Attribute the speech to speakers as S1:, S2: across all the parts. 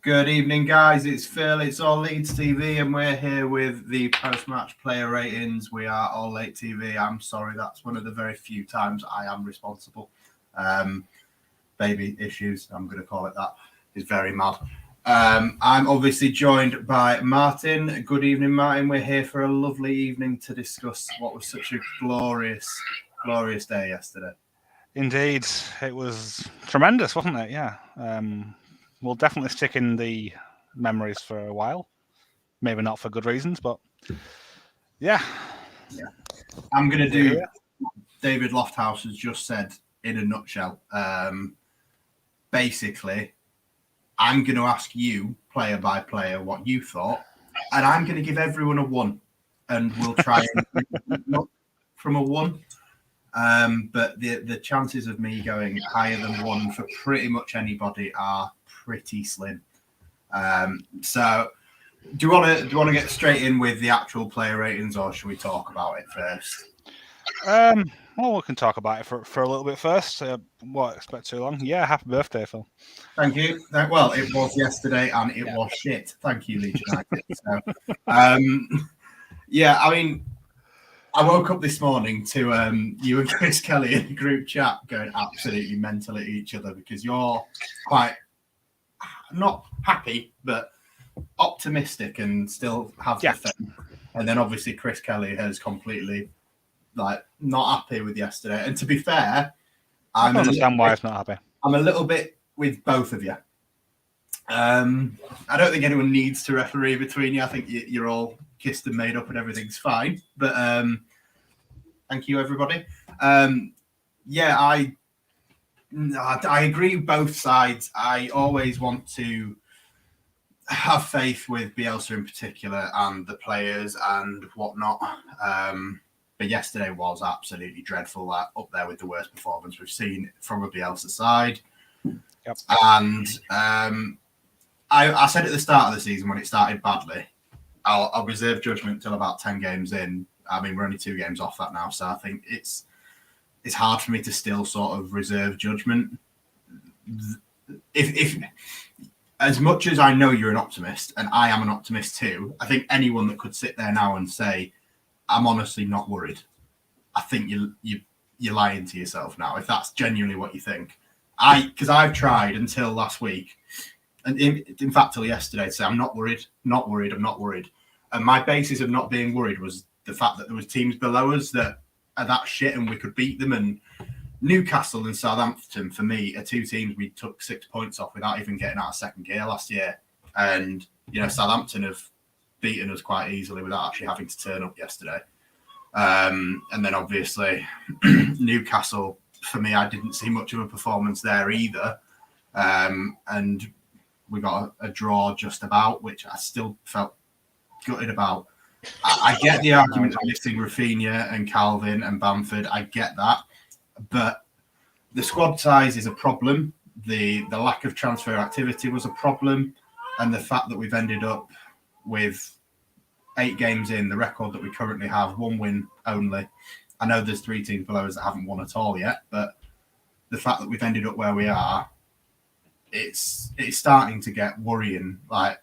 S1: Good evening, guys. It's Phil. It's All Leeds TV, and we're here with the post-match player ratings. We are All Late TV. I'm sorry, that's one of the very few times I am responsible. Baby issues, I'm going to call it that, is very mad. I'm obviously joined by Martin. Good evening, Martin. We're here for a lovely evening to discuss what was such a glorious day yesterday.
S2: Indeed, it was tremendous, wasn't it? Yeah. We'll definitely stick in the memories for a while. Maybe not for good reasons, but yeah.
S1: I'm going to do David Lofthouse has just said in a nutshell. Basically, I'm going to ask you, player by player, what you thought, and I'm going to give everyone a 1, and we'll try and look from a 1. But the chances of me going higher than 1 for pretty much anybody are pretty slim. So do you want to get straight in with the actual player ratings, or should we talk about it first?
S2: Well, we can talk about it for a little bit first. What, expect too long? Yeah, happy birthday, Phil.
S1: Thank you. Well, it was yesterday, and it was shit. Thank you, Leeds United. So, yeah, I mean, I woke up this morning to you and Chris Kelly in the group chat going absolutely mental at each other because you're quite not happy, but optimistic and still have the faith. And then obviously Chris Kelly has completely not happy with yesterday. And to be fair,
S2: I don't understand why he's not happy.
S1: I'm a little bit with both of you. I don't think anyone needs to referee between you. I think you're all kissed and made up and everything's fine. But thank you, everybody. Yeah, I agree with both sides. I always want to have faith with Bielsa in particular and the players and whatnot. But yesterday was absolutely dreadful, up there with the worst performance we've seen from a Bielsa side.
S2: Yep.
S1: And I said at the start of the season when it started badly, I'll reserve judgment till about 10 games in. I mean, we're only 2 games off that now, so I think it's hard for me to still sort of reserve judgment. If as much as I know you're an optimist, and I am an optimist too, I think anyone that could sit there now and say, I'm honestly not worried, I think you're lying to yourself now, if that's genuinely what you think. Because I've tried until last week, and in fact till yesterday, to say I'm not worried. And my basis of not being worried was the fact that there was teams below us that are that shit and we could beat them. And Newcastle and Southampton, for me, are 2 teams we took 6 points off without even getting out of second gear last year. And, Southampton have beaten us quite easily without actually having to turn up yesterday. And then obviously Newcastle, for me, I didn't see much of a performance there either. And we got a draw just about, which I still felt gutted about. I get the argument of missing Rafinha and Calvin and Bamford. I get that. But the squad size is a problem. The lack of transfer activity was a problem. And the fact that we've ended up with 8 games in, the record that we currently have, 1 win only. I know there's 3 teams below us that haven't won at all yet, but the fact that we've ended up where we are, it's starting to get worrying. Like,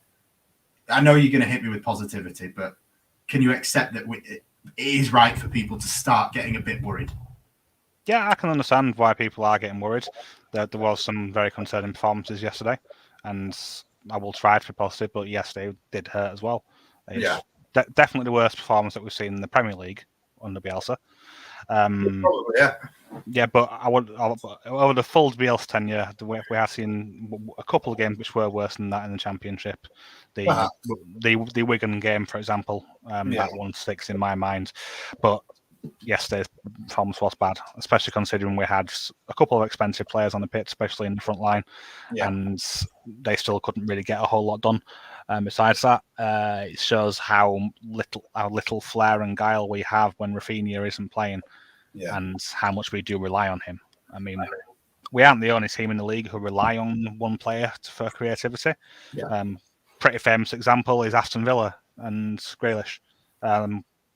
S1: I know you're going to hit me with positivity, but can you accept that it is right for people to start getting a bit worried?
S2: Yeah, I can understand why people are getting worried. There was some very concerning performances yesterday, and I will try to be positive, but yes, they did hurt as well. It's definitely the worst performance that we've seen in the Premier League under Bielsa.
S1: Probably, yeah.
S2: Yeah, but over the full Bielsa tenure, we have seen a couple of games which were worse than that in the Championship. The Wigan game, for example, that one sticks in my mind. But yesterday's performance was bad, especially considering we had a couple of expensive players on the pitch, especially in the front line, and they still couldn't really get a whole lot done. Besides that, it shows how little flair and guile we have when Rafinha isn't playing, and how much we do rely on him. I mean, we aren't the only team in the league who rely on one player for creativity. Pretty famous example is Aston Villa and Grealish.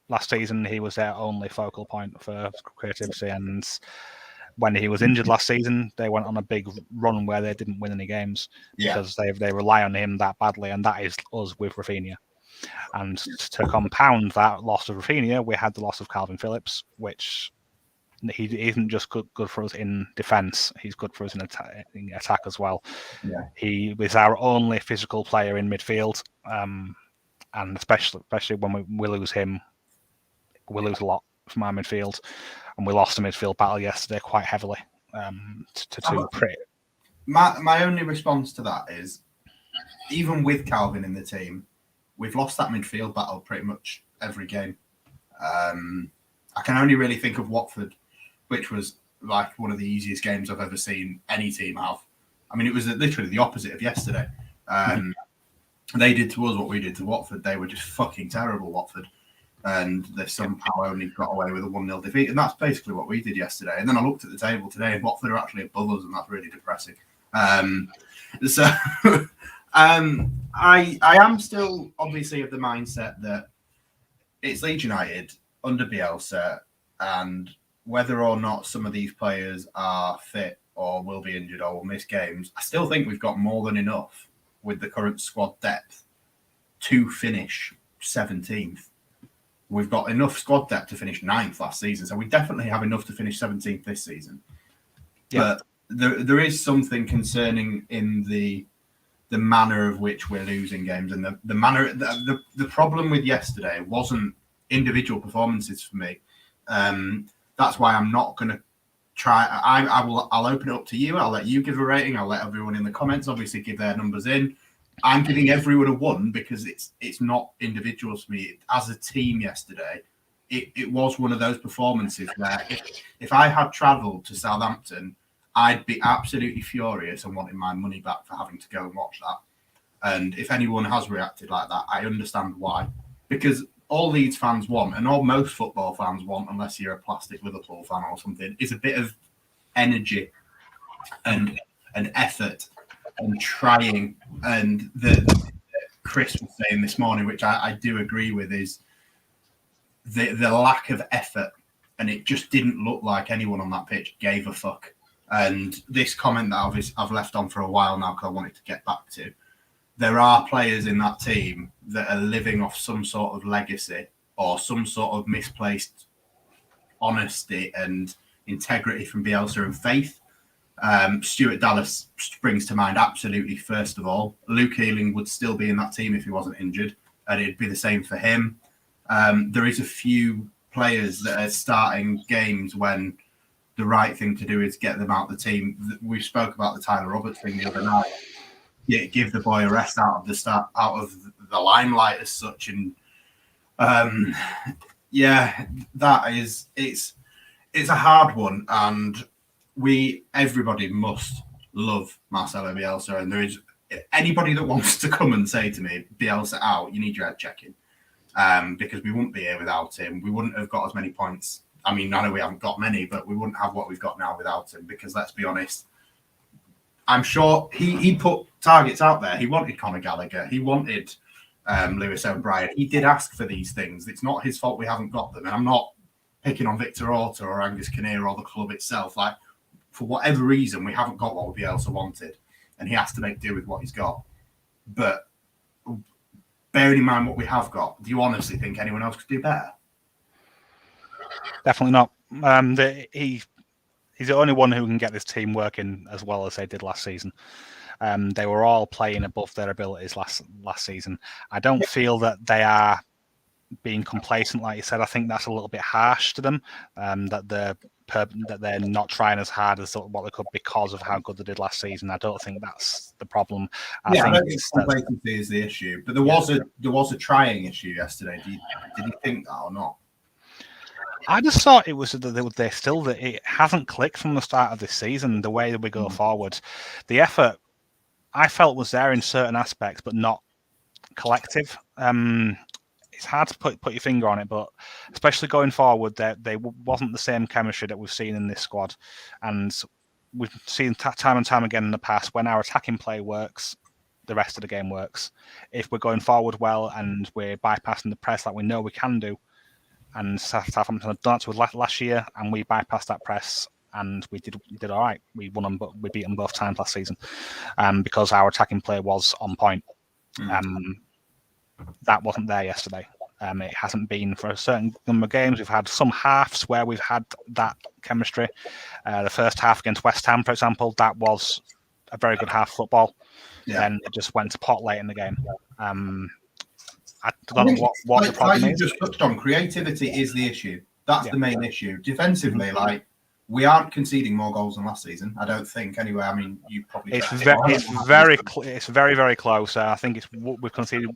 S2: Last season, he was their only focal point for creativity, and when he was injured last season, they went on a big run where they didn't win any games because they rely on him that badly, and that is us with Rafinha. And to compound that loss of Rafinha, we had the loss of Kalvin Phillips, which he isn't just good for us in defence, he's good for us in attack as well.
S1: Yeah.
S2: He was our only physical player in midfield, and especially when we lose him, we lose a lot from our midfield, and we lost a midfield battle yesterday quite heavily.
S1: My only response to that is, even with Calvin in the team, we've lost that midfield battle pretty much every game. I can only really think of Watford, which was like one of the easiest games I've ever seen any team have. I mean, it was literally the opposite of yesterday. They did to us what we did to Watford. They were just fucking terrible, Watford. And they somehow only got away with a 1-0 defeat. And that's basically what we did yesterday. And then I looked at the table today, and Watford are actually above us, and that's really depressing. I am still obviously of the mindset that it's Leeds United under Bielsa, and whether or not some of these players are fit or will be injured or will miss games, I still think we've got more than enough with the current squad depth to finish 17th. We've got enough squad depth to finish 9th last season, so we definitely have enough to finish 17th this season. Yeah. But there is something concerning in the manner of which we're losing games, and the manner. The problem with yesterday wasn't individual performances for me. That's why I'm not going to try. I'll open it up to you. I'll let you give a rating. I'll let everyone in the comments obviously give their numbers in. I'm giving everyone a 1 because it's not individuals for me. As a team yesterday, it was one of those performances where if I had travelled to Southampton, I'd be absolutely furious and wanting my money back for having to go and watch that. And if anyone has reacted like that, I understand why. Because all Leeds fans want, and all most football fans want, unless you're a plastic Liverpool fan or something, is a bit of energy and effort and trying. And the Chris was saying this morning, which I do agree with, is the lack of effort. And it just didn't look like anyone on that pitch gave a fuck. And this comment that I've left on for a while now because I wanted to get back to, there are players in that team that are living off some sort of legacy or some sort of misplaced honesty and integrity from Bielsa and faith. Stuart Dallas springs to mind absolutely first of all. Luke Ayling would still be in that team if he wasn't injured, and it'd be the same for him. There is a few players that are starting games when the right thing to do is get them out of the team. We spoke about the Tyler Roberts thing the other night. Yeah, give the boy a rest out of the limelight as such. And it's a hard one. And everybody must love Marcelo Bielsa. And there is anybody that wants to come and say to me, Bielsa out, you need your head checking. Because we wouldn't be here without him. We wouldn't have got as many points. I mean, I know we haven't got many, but we wouldn't have what we've got now without him. Because let's be honest, I'm sure he put targets out there. He wanted Conor Gallagher. He wanted Lewis O'Brien. He did ask for these things. It's not his fault we haven't got them. And I'm not picking on Victor Orta or Angus Kinnear or the club itself. Like, for whatever reason, we haven't got what Bielsa wanted. And he has to make do with what he's got. But bearing in mind what we have got, do you honestly think anyone else could do better?
S2: Definitely not. He's the only one who can get this team working as well as they did last season. They were all playing above their abilities last season. I don't feel that they are being complacent, like you said. I think that's a little bit harsh to them. That they're not trying as hard as what they could because of how good they did last season. I don't think that's the problem. I
S1: don't think complacency is the issue. But there was a trying issue yesterday. Did you think that or not?
S2: I just thought it was that it hasn't clicked from the start of this season, the way that we go forward. The effort, I felt, was there in certain aspects, but not collective. It's hard to put your finger on it, but especially going forward, there wasn't the same chemistry that we've seen in this squad. And we've seen time and time again in the past, when our attacking play works, the rest of the game works. If we're going forward well and we're bypassing the press like we know we can do, and Southampton have done that to us last year, and we bypassed that press and we did all right. We won them, but we beat them both times last season, because our attacking play was on point. That wasn't there yesterday. It hasn't been for a certain number of games. We've had some halves where we've had that chemistry. The first half against West Ham, for example, that was a very good half football. Then it just went to pot late in the game. I don't know what the problem
S1: like
S2: is.
S1: You just touched on, creativity is the issue. That's the main issue. Defensively, we aren't conceding more goals than last season. I don't think. Anyway, I mean, you probably.
S2: It's very, very close. I think we've conceded.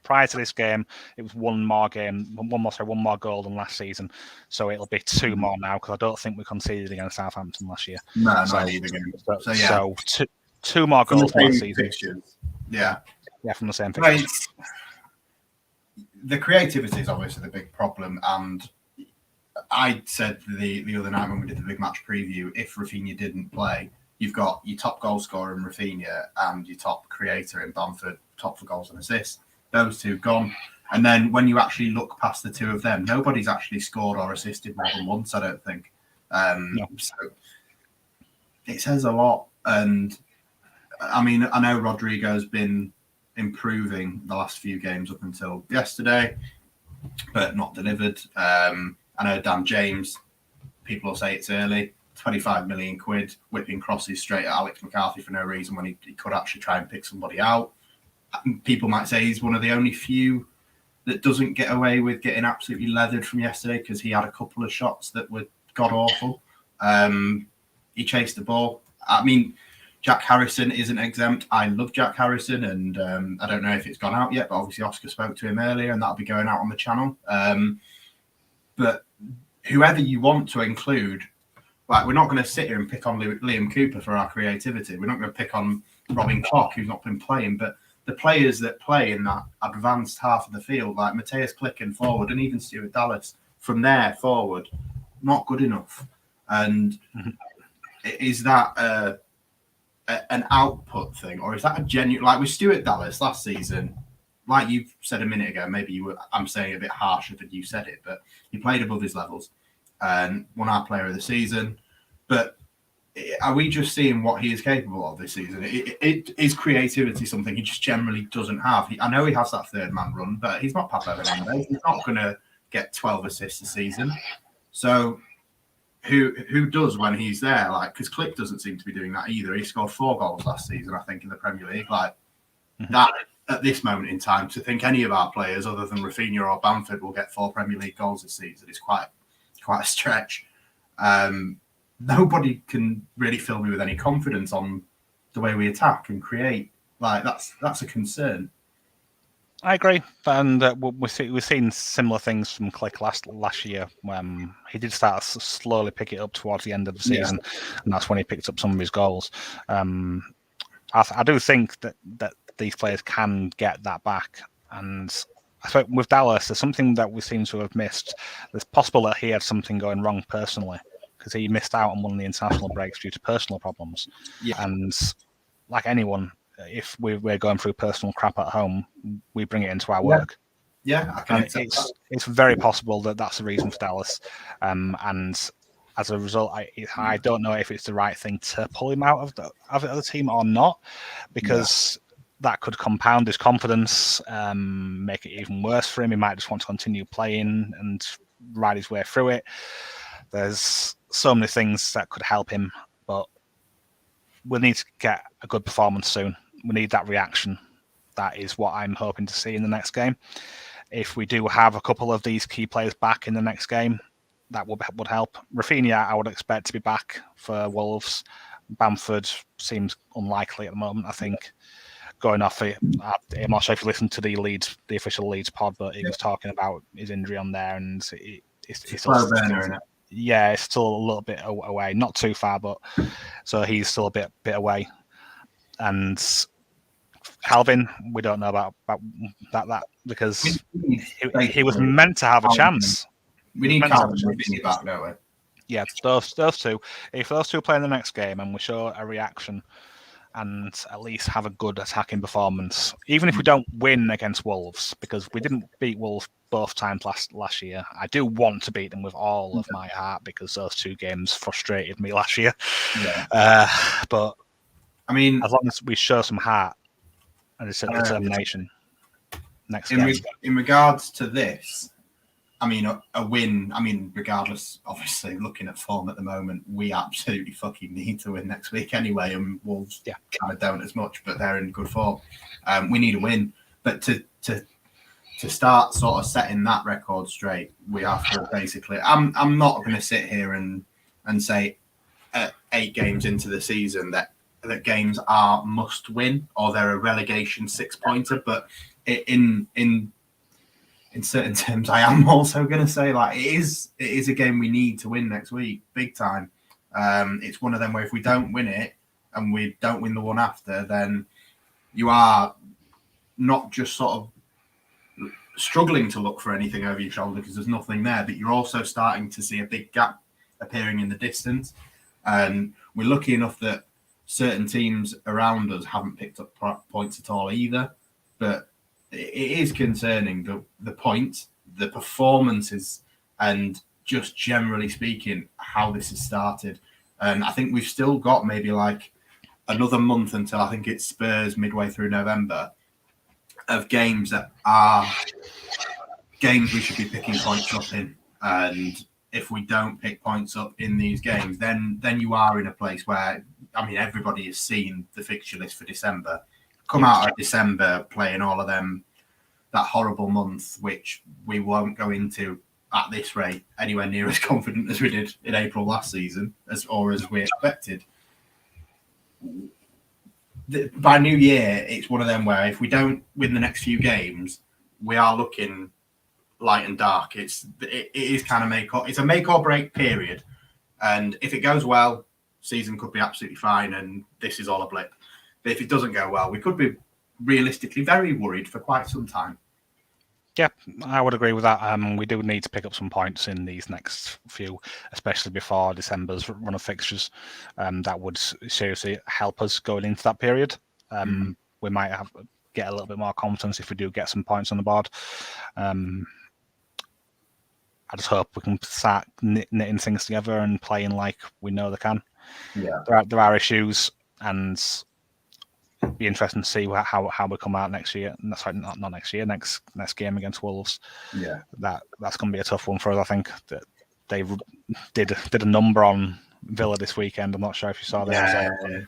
S2: Prior to this game, it was one more goal than last season. So it'll be 2 more now, because I don't think we conceded against Southampton last year.
S1: No, not either game.
S2: So 2 more goals from last season.
S1: Fixtures. Yeah,
S2: from the same fixtures.
S1: The creativity is obviously the big problem, and I said the other night when we did the big match preview, if Raphinha didn't play, you've got your top goal scorer in Raphinha and your top creator in Bamford, top for goals and assists. Those 2 gone. And then when you actually look past the 2 of them, nobody's actually scored or assisted more than once, I don't think. No. So it says a lot. And I mean, I know Rodrigo's been improving the last few games up until yesterday, but not delivered. I know Dan James, people will say it's early, 25 million quid, whipping crosses straight at Alex McCarthy for no reason when he could actually try and pick somebody out. People might say he's one of the only few that doesn't get away with getting absolutely leathered from yesterday, because he had a couple of shots that were god-awful. He chased the ball. I mean, Jack Harrison isn't exempt. I love Jack Harrison, and I don't know if it's gone out yet, but obviously Oscar spoke to him earlier, and that'll be going out on the channel. But whoever you want to include, we're not going to sit here and pick on Liam Cooper for our creativity. We're not going to pick on Robin Koch, who's not been playing, but the players that play in that advanced half of the field, like Matthias Klicken forward, and even Stuart Dallas from there forward, not good enough. And is that an output thing, or is that a genuine, like with Stuart Dallas last season, like you said a minute ago, maybe I'm saying it a bit harsher than you said it, but he played above his levels and won our player of the season. But are we just seeing what he is capable of this season? Is creativity something he just generally doesn't have? I know he has that 3rd man run, but he's not Pablo Hernandez. He's not going to get 12 assists a season. So who does when he's there? Like, because Klich doesn't seem to be doing that either. He scored 4 goals last season, I think, in the Premier League. Like that at this moment in time, to think any of our players other than Raphinha or Bamford will get 4 Premier League goals this season is quite a stretch. Nobody can really fill me with any confidence on the way we attack and create. Like that's a concern.
S2: I agree, and we've seen similar things from Klich last year. He did start to slowly pick it up towards the end of the season, and that's when he picked up some of his goals. I do think that these players can get that back, and I think with Dallas, there's something that we seem to have missed. It's possible that he had something going wrong personally, because he missed out on one of the international breaks due to personal problems. And like anyone, if we're going through personal crap at home, we bring it into our work.
S1: I can accept that.
S2: It's very possible that that's the reason for Dallas. And as a result, I don't know if it's the right thing to pull him out of the team or not, because that could compound his confidence, make it even worse for him. He might just want to continue playing and ride his way through it. There's so many things that could help him, but we'll need to get a good performance soon. We need that reaction. That is what I'm hoping to see in the next game. If we do have a couple of these key players back in the next game, that would help. Raphinha, I would expect to be back for Wolves. Bamford seems unlikely at the moment, I think. Going off it, I'm not sure if you listened to the official Leeds pod, but he was talking about his injury on there, and it's
S1: slow burner, isn't it?
S2: Yeah, it's still a little bit away, not too far, but so he's still a bit away. And Calvin, we don't know about that because he was meant to have a chance.
S1: We need Calvin back, don't we?
S2: Yeah, those two. If those two play in the next game and we show a reaction, and at least have a good attacking performance, even if we don't win against Wolves, because we didn't beat Wolves both times last year. I do want to beat them with all of my heart because those 2 games frustrated me last year.
S1: Yeah.
S2: But
S1: I mean,
S2: as long as we show some heart and determination next game.
S1: In regards to this, I mean, a win. I mean, regardless, obviously, looking at form at the moment, we absolutely fucking need to win next week anyway. And Wolves kind of don't as much, but they're in good form. We need a win. But to start sort of setting that record straight, we have to basically. I'm not going to sit here and say 8 games into the season that games are must win or they're a relegation 6-pointer, but in certain terms, I am also going to say like it is a game we need to win next week, big time. It's one of them where if we don't win it and we don't win the one after, then you are not just sort of struggling to look for anything over your shoulder because there's nothing there, but you're also starting to see a big gap appearing in the distance. And we're lucky enough that certain teams around us haven't picked up points at all either, but it is concerning the points, the performances, and just generally speaking, how this has started. And I think we've still got maybe like another month until I think it's Spurs midway through November of games that are games we should be picking points up in. And if we don't pick points up in these games, then you are in a place where, I mean, everybody has seen the fixture list for December. Come out of December playing all of them, that horrible month, which we won't go into at this rate anywhere near as confident as we did in April last season, as we expected. By New Year, it's one of them where if we don't win the next few games, we are looking light and dark. It is kind of it's a make or break period, and if it goes well, season could be absolutely fine, and this is all a blip. But if it doesn't go well, we could be realistically very worried for quite some time.
S2: Yeah, I would agree with that. We do need to pick up some points in these next few, especially before December's run of fixtures. That would seriously help us going into that period. We might get a little bit more confidence if we do get some points on the board. I just hope we can start knitting things together and playing like we know they can.
S1: Yeah,
S2: there are issues, and it'd be interesting to see how we come out next year. Sorry, not next year. Next game against Wolves.
S1: Yeah,
S2: that's going to be a tough one for us. I think that they did a number on Villa this weekend. I'm not sure if you saw that.
S1: Yeah,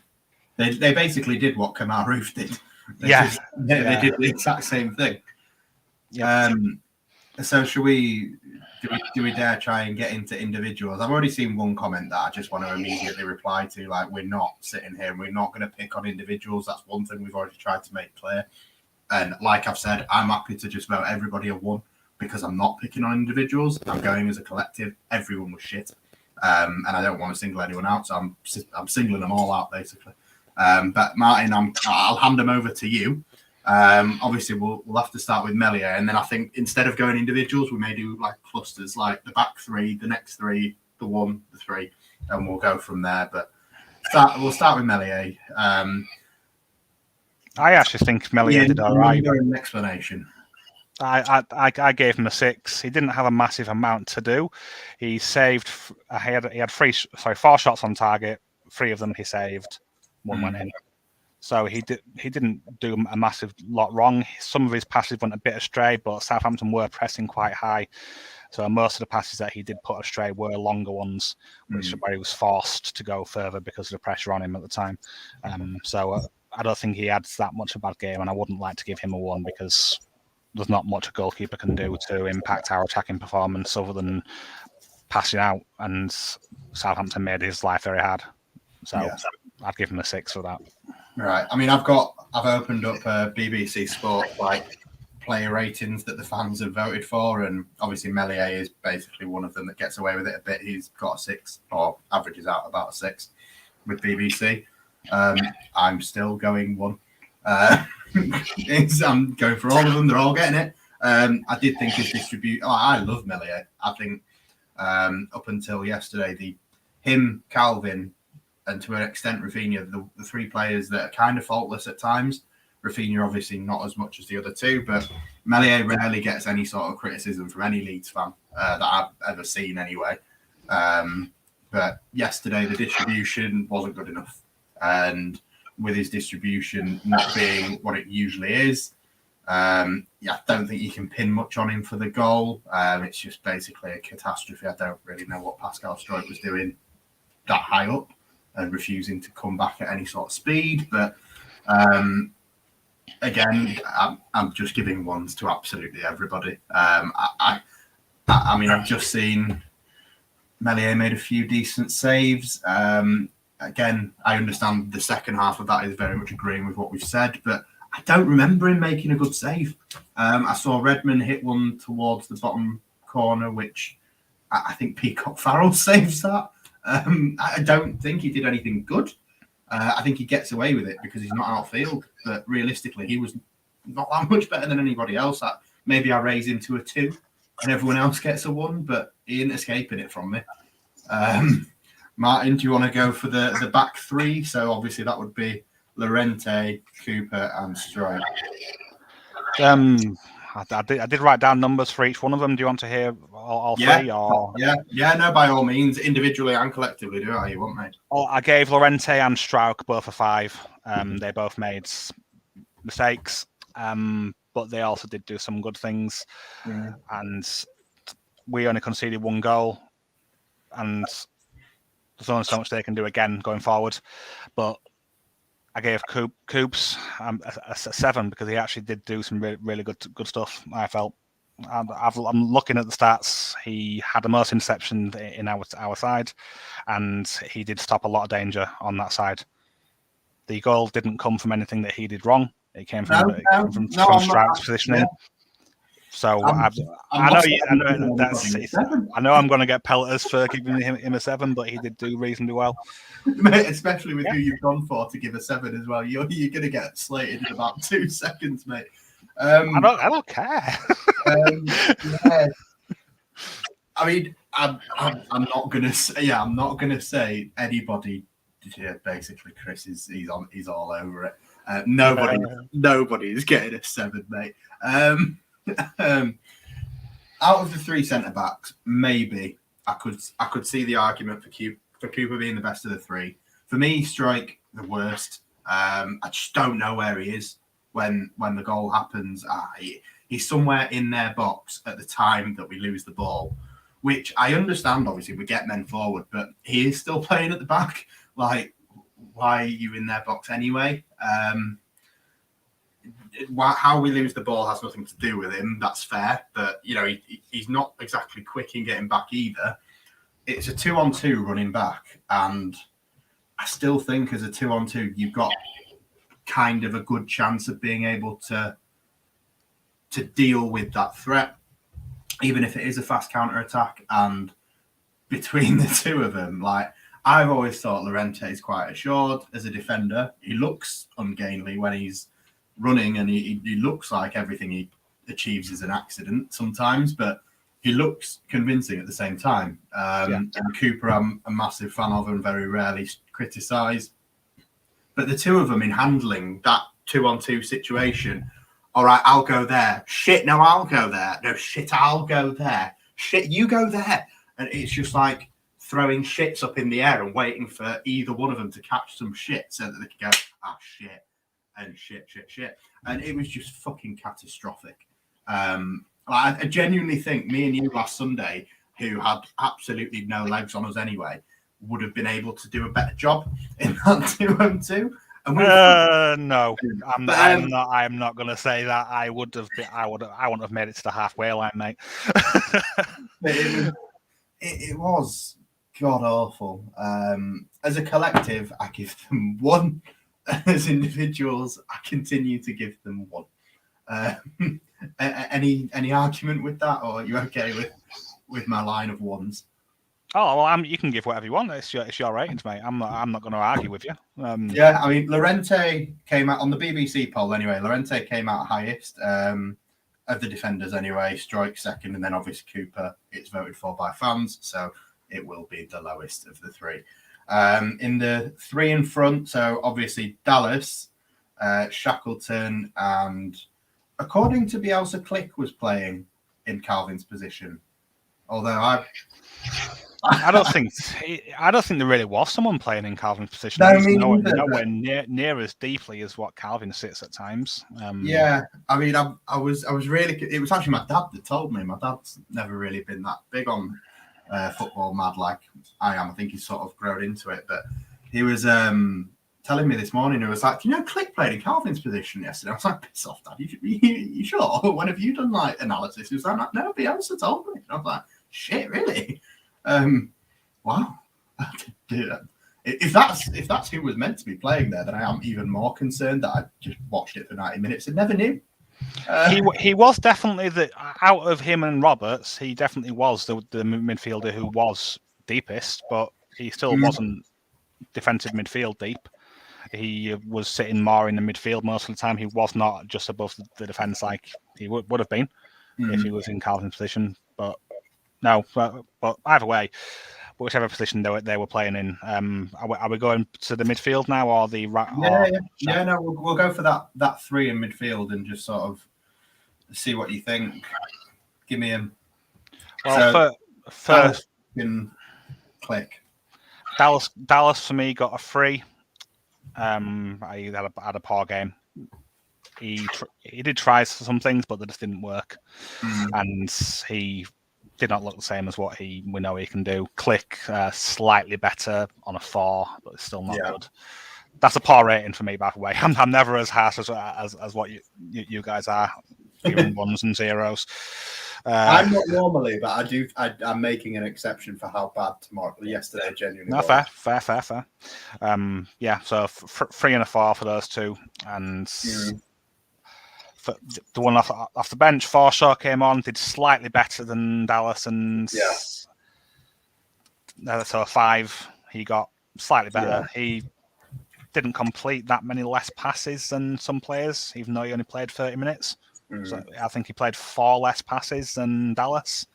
S1: they basically did what 𝐃𝐻𝐼𝐍 did. They did the exact same thing.
S2: Yeah.
S1: So should we? Do we dare try and get into individuals? I've already seen one comment that I just want to immediately reply to. Like, we're not sitting here and we're not going to pick on individuals. That's one thing we've already tried to make clear. And like I've said, I'm happy to just vote everybody a 1 because I'm not picking on individuals. I'm going as a collective. Everyone was shit. And I don't want to single anyone out. So I'm singling them all out, basically. But Martin, I'll hand them over to you. Obviously, we'll have to start with Meslier, and then I think instead of going individuals, we may do like clusters, like the back 3, the next 3, the 1, the 3, and we'll go from there. But we'll start with Meslier.
S2: I actually think Meslier did all right.
S1: An explanation.
S2: I gave him a 6. He didn't have a massive amount to do. He saved. He had 4 shots on target. 3 of them he saved. 1 went in. So he didn't do a massive lot wrong. Some of his passes went a bit astray, but Southampton were pressing quite high. So most of the passes that he did put astray were longer ones, where he was forced to go further because of the pressure on him at the time. So I don't think he adds that much a bad game, and I wouldn't like to give him a 1 because there's not much a goalkeeper can do to impact our attacking performance other than passing out, and Southampton made his life very hard. So I'd give him a 6 for that.
S1: Right. I mean, I've opened up BBC Sport player ratings that the fans have voted for, and obviously Meslier is basically one of them that gets away with it a bit. He's got a 6, or averages out about a 6 with BBC. I'm still going 1. I'm going for all of them. They're all getting it. I did think his distribution. I love Meslier. I think up until yesterday, him, Calvin, and to an extent Rafinha, the three players that are kind of faultless at times. Rafinha obviously not as much as the other two, but Meslier rarely gets any sort of criticism from any Leeds fan that I've ever seen anyway. But yesterday the distribution wasn't good enough, and with his distribution not being what it usually is, I don't think you can pin much on him for the goal. It's just basically a catastrophe. I don't really know what Pascal Struijk was doing that high up and refusing to come back at any sort of speed. But again, I'm just giving ones to absolutely everybody. I mean, I've just seen Meslier made a few decent saves. Again, I understand the second half of that is very much agreeing with what we've said, but I don't remember him making a good save. I saw Redmond hit one towards the bottom corner, which I think 𝐃𝐎𝐖𝐍𝐋𝐿 saves that. I don't think he did anything good. I think he gets away with it because he's not outfield, but realistically, he was not that much better than anybody else. Maybe I raise him to a 2 and everyone else gets a 1, but he ain't escaping it from me. Martin, do you want to go for the back three? So obviously that would be Llorente, Cooper, and Struijk.
S2: I did write down numbers for each one of them. Do you want to hear all three? Or...
S1: Yeah, no, by all means, individually and collectively, do it how you want, mate.
S2: Oh, I gave Llorente and Struijk both a 5. They both made mistakes, but they also did do some good things.
S1: Yeah.
S2: And we only conceded 1 goal, and there's only so much they can do again going forward. But I gave Coops a 7 because he actually did do some really good stuff, I felt. I'm looking at the stats. He had the most interception in our side, and he did stop a lot of danger on that side. The goal didn't come from anything that he did wrong. It came from Struijk's positioning. Yeah. So I know I'm going to get pelters for giving him a 7, but he did do reasonably well.
S1: Mate, especially with who you've gone for to give a 7 as well. You're going to get slated in about 2 seconds, mate.
S2: I don't care.
S1: Yeah. I mean, I'm not gonna say. Yeah, I'm not gonna say anybody. Yeah, basically, Chris he's all over it. Nobody is getting a 7, mate. Out of the 3 centre backs, maybe I could see the argument for Cooper being the best of the 3. For me, Struijk the worst. I just don't know where he is when the goal happens. He's somewhere in their box at the time that we lose the ball, which I understand. Obviously, we get men forward, but he is still playing at the back. Like, why are you in their box anyway? How we lose the ball has nothing to do with him. That's fair, but he's not exactly quick in getting back either. It's a 2-on-2 running back, and I still think as a 2-on-2, you've got kind of a good chance of being able to deal with that threat, even if it is a fast counter attack. And between the two of them, like, I've always thought Llorente is quite assured as a defender. He looks ungainly when he's running, and he looks like everything he achieves is an accident sometimes, but he looks convincing at the same time. And Cooper, I'm a massive fan of and very rarely criticise. But the two of them in handling that 2-on-2 situation, all right, I'll go there. Shit, no, I'll go there. No, shit, I'll go there. Shit, you go there. And it's just like throwing shits up in the air and waiting for either one of them to catch some shit so that they can go, shit, and shit. And it was just fucking catastrophic. I genuinely think me and you last Sunday, who had absolutely no legs on us anyway, would have been able to do a better job in that 2-on-2.
S2: No, I'm not going to say that. I wouldn't have made it to the halfway line, mate.
S1: It was god awful. As a collective, I give them 1. As individuals, I continue to give them 1. Any argument with that, or are you okay with my line of 1s?
S2: Oh well, you can give whatever you want. It's your ratings, mate. I'm not going to argue with you.
S1: Yeah, I mean, Llorente came out on the BBC poll anyway. Llorente came out highest of the defenders anyway. Struijk second, and then obviously Cooper. It's voted for by fans, so it will be the lowest of the 3. In the three in front, so obviously Dallas, Shackleton, and according to Bielsa, 𝐃𝐿 was playing in Calvin's position. Although
S2: I don't think there really was someone playing in Calvin's position.
S1: No,
S2: He's
S1: me
S2: nowhere
S1: neither,
S2: near as deeply as what Calvin sits at times.
S1: yeah, I mean, I was really. It was actually my dad that told me. My dad's never really been that big on football mad like I am. I think he's sort of grown into it, but he was telling me this morning. It was like, you know, 𝐃𝐿 played in Calvin's position yesterday. I was like, piss off, Dad. You sure? When have you done like analysis? He was like, no, Bielsa told me. And I was like, shit, really? Wow. If that's who was meant to be playing there, then I am even more concerned that I just watched it for 90 minutes and never knew.
S2: He was definitely out of him and Roberts. He definitely was the midfielder who was deepest, but he still wasn't defensive midfield deep. He was sitting more in the midfield most of the time. He was not just above the defence like he would have been if he was in Calvin's position. But no, but either way, whichever position they were playing in, are we going to the midfield now or the right?
S1: Yeah. No, we'll go for that three in midfield and just sort of see what you think. Give me him.
S2: Well, first
S1: in 𝐃𝐿.
S2: Dallas for me got a 3. I had a poor game. He did try some things, but they just didn't work, and he did not look the same as what we know he can do. 𝐾𝐿 slightly better on a 4, but it's still not good. That's a poor rating for me, by the way. I'm never as harsh as what you guys are, giving 1s and 0s.
S1: I'm not normally, but I'm making an exception for how bad yesterday genuinely was.
S2: Fair. Yeah, so 3 and a 4 for those two, and for the one off the bench, Forshaw came on, did slightly better than Dallas, and so a 5. He got slightly better. He didn't complete that many less passes than some players, even though he only played 30 minutes. So I think he played 4 less passes than Dallas.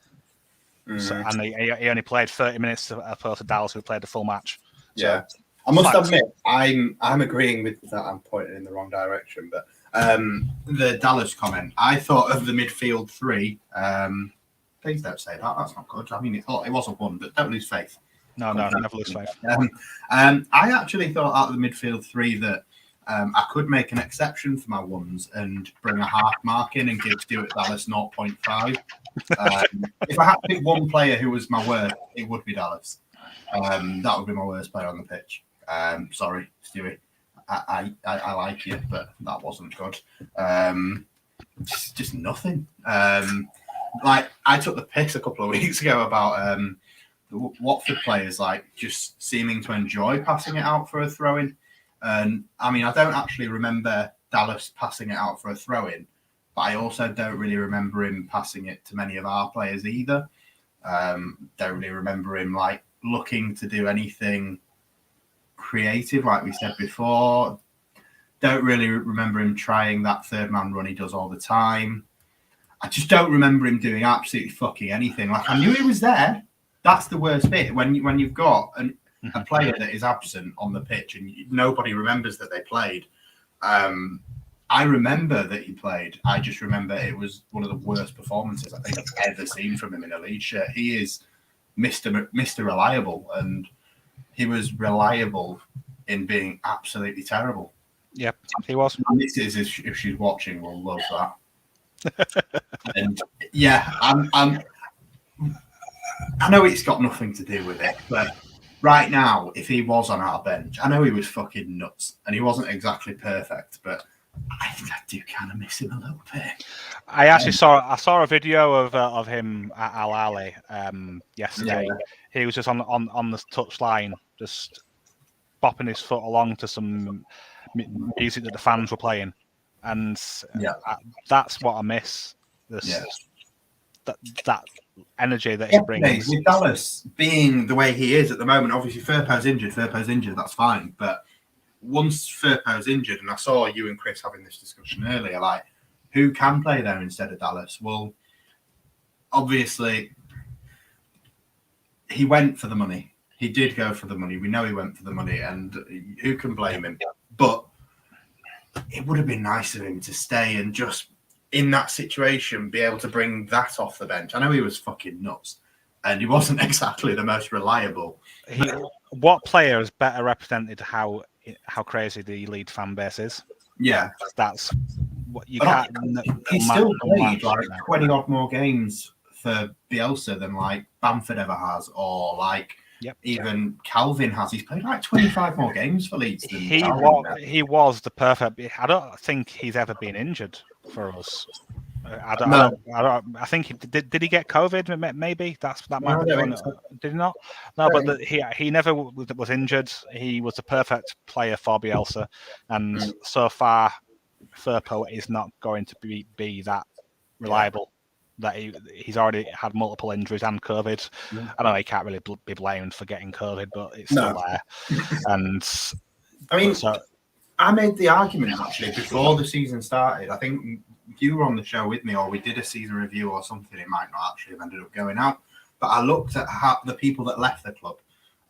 S2: So, and he only played 30 minutes opposed to Dallas, who played the full match.
S1: So, I must admit, I'm agreeing with that. I'm pointing in the wrong direction, but the Dallas comment, I thought of the midfield 3. Please don't say that. That's not good. I mean, it was a 1, but don't lose faith.
S2: No, never lose faith.
S1: I actually thought out of the midfield 3 that I could make an exception for my 1s and bring a half mark in and give Stuart Dallas 0.5. If I had to pick one player who was my worst, it would be Dallas. That would be my worst player on the pitch. Sorry, Stewie. I like you, but that wasn't good. Just nothing. Like I took the piss a couple of weeks ago about the Watford players like just seeming to enjoy passing it out for a throw-in. And I mean, I don't actually remember Dallas passing it out for a throw-in, but I also don't really remember him passing it to many of our players either. Don't really remember him like looking to do anything creative, like we said before. Don't really remember him trying that third man run he does all the time. I just don't remember him doing absolutely fucking anything. Like I knew he was there. That's the worst bit when you've got a player that is absent on the pitch and nobody remembers that they played. I remember that he played. I just remember it was one of the worst performances I think I've ever seen from him in a Leeds shirt. He is Mr. Reliable, and he was reliable in being absolutely terrible.
S2: Yep, he was.
S1: And this is if she's watching, will love that. And yeah, I know it's got nothing to do with it, but right now, if he was on our bench, I know he was fucking nuts and he wasn't exactly perfect, but I do kind of miss him a little bit.
S2: I actually saw a video of him at Al Ahly yesterday. Yeah. He was just on the touchline, just bopping his foot along to some music that the fans were playing, and that's what I miss. That energy that he brings.
S1: With Dallas being the way he is at the moment, obviously Firpo's injured, that's fine. But once Firpo's injured, and I saw you and Chris having this discussion earlier, like, who can play there instead of Dallas? Well, obviously, he went for the money. He did go for the money. We know he went for the money, and who can blame him? But it would have been nice of him to stay and just, in that situation, be able to bring that off the bench. I know he was fucking nuts, and he wasn't exactly the most reliable.
S2: What player has better represented how crazy the Leeds fan base is?
S1: Yeah,
S2: that's what you can't.
S1: He still played like 20 odd more games for Bielsa than like Bamford ever has, or like even Calvin has. He's played like 25 more games for Leeds. Than
S2: he was the perfect. I don't think he's ever been injured for us. I think did he get COVID? Maybe that might be. Did he not? No, but he never was injured. He was the perfect player for Bielsa, and so far, Firpo is not going to be that reliable. That he's already had multiple injuries and COVID. I know he can't really be blamed for getting COVID, but it's still there. And
S1: I mean, I made the argument actually before the season started. I think you were on the show with me, or we did a season review or something. It might not actually have ended up going out, but I looked at the people that left the club,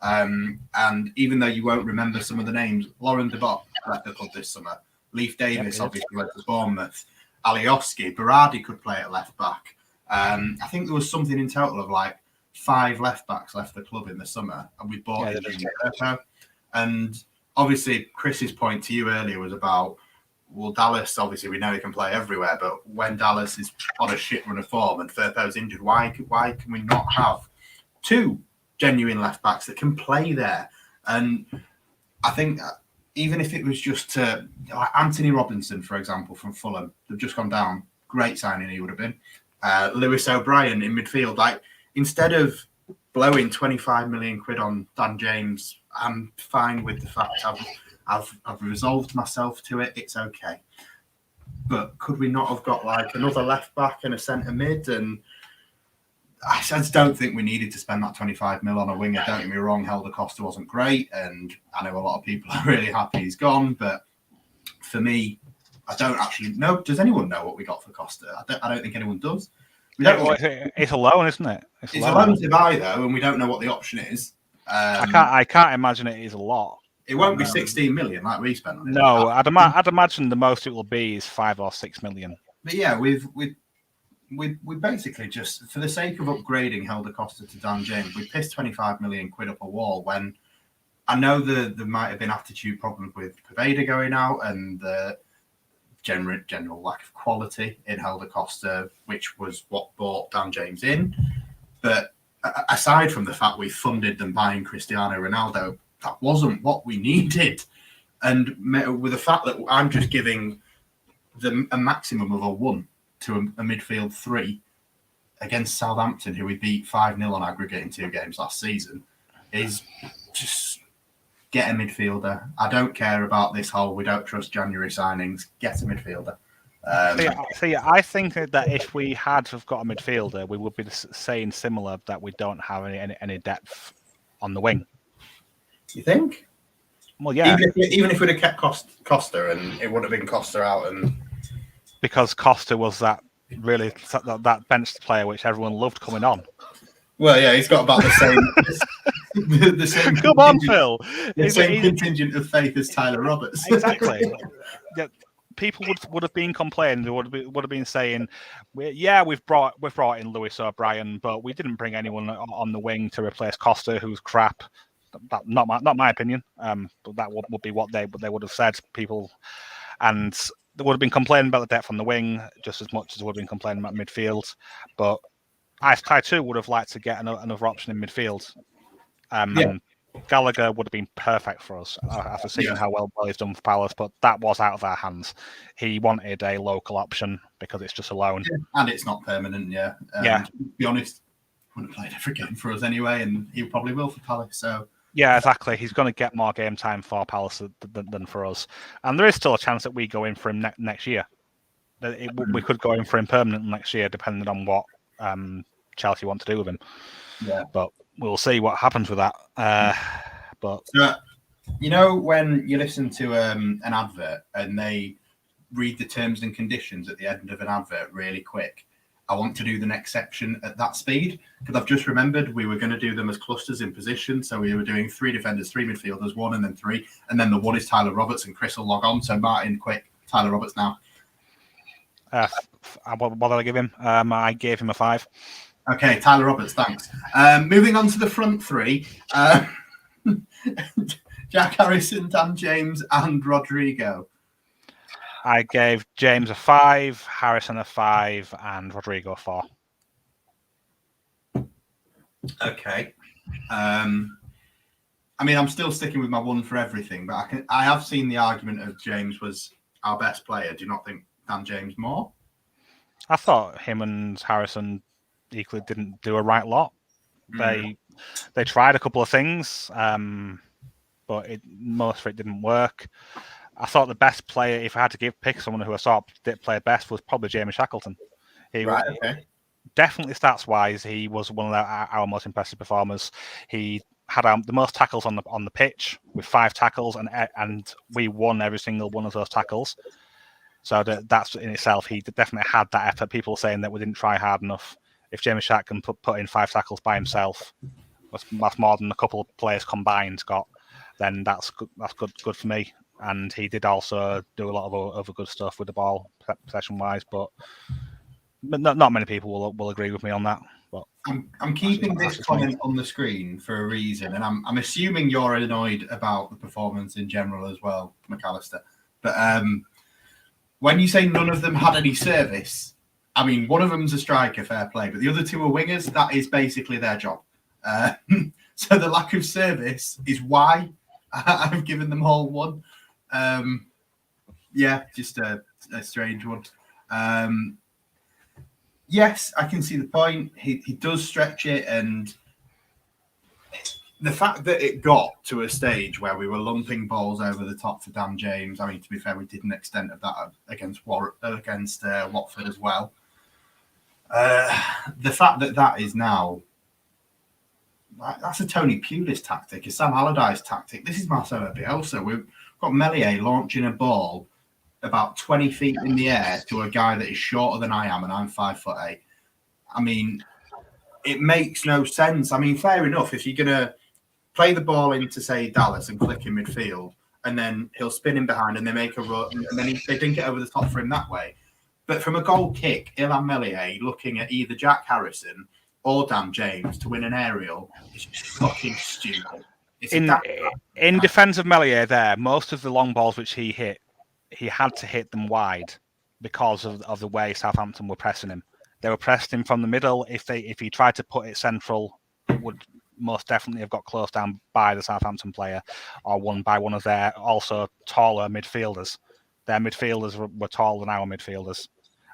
S1: and even though you won't remember some of the names, Lauren de Bock left the club this summer. Leif Davis obviously went to Bournemouth. Alioski, Berardi could play at left back. I think there was something in total of like 5 left backs left the club in the summer, and we bought in Firpo. And obviously, Chris's point to you earlier was about, well, Dallas, obviously we know he can play everywhere, but when Dallas is on a shit run of form and Firpo's injured, why can we not have 2 genuine left backs that can play there? And I think even if it was just to like Anthony Robinson, for example, from Fulham, they've just gone down. Great signing he would have been. Lewis O'Brien in midfield. Like, instead of blowing 25 million quid on Dan James, I'm fine with the fact I've resolved myself to it. It's okay. But could we not have got like another left back and a centre mid? And I just don't think we needed to spend that 25 mil on a winger. Don't get me wrong, Helder Costa wasn't great, and I know a lot of people are really happy he's gone. But for me, I don't actually know. Does anyone know what we got for Costa? I don't think anyone does.
S2: It's a loan, isn't it?
S1: It's a loan to buy though, and we don't know what the option is.
S2: I can't imagine it is a lot.
S1: It won't be 16 million like we spent on it.
S2: No, I'd imagine the most it will be is 5 or 6 million.
S1: But yeah, we basically just, for the sake of upgrading Helder Costa to Dan James, we pissed 25 million quid up a wall when I know there might have been attitude problems with Poveda going out and the general lack of quality in Helder Costa, which was what brought Dan James in. But aside from the fact we funded them buying Cristiano Ronaldo, that wasn't what we needed. And with the fact that I'm just giving a maximum of a 1 to a midfield 3 against Southampton, who we beat 5-0 on aggregate in 2 games last season, is just get a midfielder. I don't care about this whole we don't trust January signings. Get a midfielder.
S2: I think that if we had have got a midfielder, we would be saying similar that we don't have any depth on the wing.
S1: You think?
S2: Well, yeah.
S1: Even if we'd have kept Costa and it would have been Costa out, and
S2: because Costa was that bench player which everyone loved coming on.
S1: Well, yeah, he's got about the same. the same.
S2: Come on, Phil.
S1: The same contingent of faith as Tyler Roberts.
S2: Exactly. Yeah, people would have been complaining. They would have been saying, we've brought in Lewis O'Brien, but we didn't bring anyone on the wing to replace Costa, who's crap. Not my opinion. But that would be what they would have said. People, and they would have been complaining about the depth on the wing just as much as they would have been complaining about midfield. But I too would have liked to get another option in midfield. And Gallagher would have been perfect for us after seeing how well he's done for Palace, but that was out of our hands. He wanted a local option because it's just a loan.
S1: And it's not permanent, To be honest, he wouldn't have played every game for us anyway, and he probably will for Palace. So
S2: yeah, exactly. He's going to get more game time for Palace than for us. And there is still a chance that we go in for him next year. We could go in for him permanent next year, depending on what Chelsea want to do with him.
S1: Yeah.
S2: But we'll see what happens with that.
S1: So, when you listen to an advert and they read the terms and conditions at the end of an advert really quick, I want to do the next section at that speed because I've just remembered we were going to do them as clusters in position. So we were doing 3 defenders, 3 midfielders, 1 and then 3. And then the 1 is Tyler Roberts and Chris will log on. So Martin, quick, Tyler Roberts now.
S2: What did I give him? I gave him a 5.
S1: Okay, Tyler Roberts, thanks. Moving on to the front 3. Jack Harrison, Dan James and Rodrigo.
S2: I gave James a 5, Harrison a 5, and Rodrigo a 4.
S1: Okay. I mean, I'm still sticking with my 1 for everything, but I have seen the argument of James was our best player. Do you not think Dan James more?
S2: I thought him and Harrison equally didn't do a right lot. They tried a couple of things, but most of it didn't work. I thought the best player, if I had to pick someone who I thought did play best, was probably Jamie Shackleton. Definitely stats-wise, he was one of our most impressive performers. He had the most tackles on the pitch with 5 tackles, and we won every single one of those tackles. So that's in itself, he definitely had that effort. People saying that we didn't try hard enough. If Jamie Shack can put in 5 tackles by himself, that's more than a couple of players combined got, then that's good for me. And he did also do a lot of other good stuff with the ball, possession-wise, but not many people will agree with me on that. But
S1: I'm keeping this comment on the screen for a reason, and I'm assuming you're annoyed about the performance in general as well, McAllister. But when you say none of them had any service, I mean, one of them's a striker, fair play, but the other 2 are wingers. That is basically their job. So the lack of service is why I've given them all 1. Just a strange one. Yes, I can see the point. He does stretch it, and the fact that it got to a stage where we were lumping balls over the top for Dan James. I mean, to be fair, we did an extent of that against Watford as well. The fact that is now, that's a Tony Pulis tactic, a Sam Allardyce tactic. This is Marcelo Bielsa. We've got Meslier launching a ball about 20 feet in the air to a guy that is shorter than I am, and I'm 5'8". I mean, it makes no sense. I mean, fair enough, if you're going to play the ball into, say, Dallas and click in midfield, and then he'll spin in behind and they make a run, and then they dink it over the top for him that way. But from a goal kick, Illan Meslier looking at either Jack Harrison or Dan James to win an aerial is just fucking stupid.
S2: In defence of Meslier there, most of the long balls which he hit, he had to hit them wide because of the way Southampton were pressing him. They were pressing him from the middle. If he tried to put it central, it would most definitely have got closed down by the Southampton player or won by one of their also taller midfielders. Their midfielders were taller than our midfielders.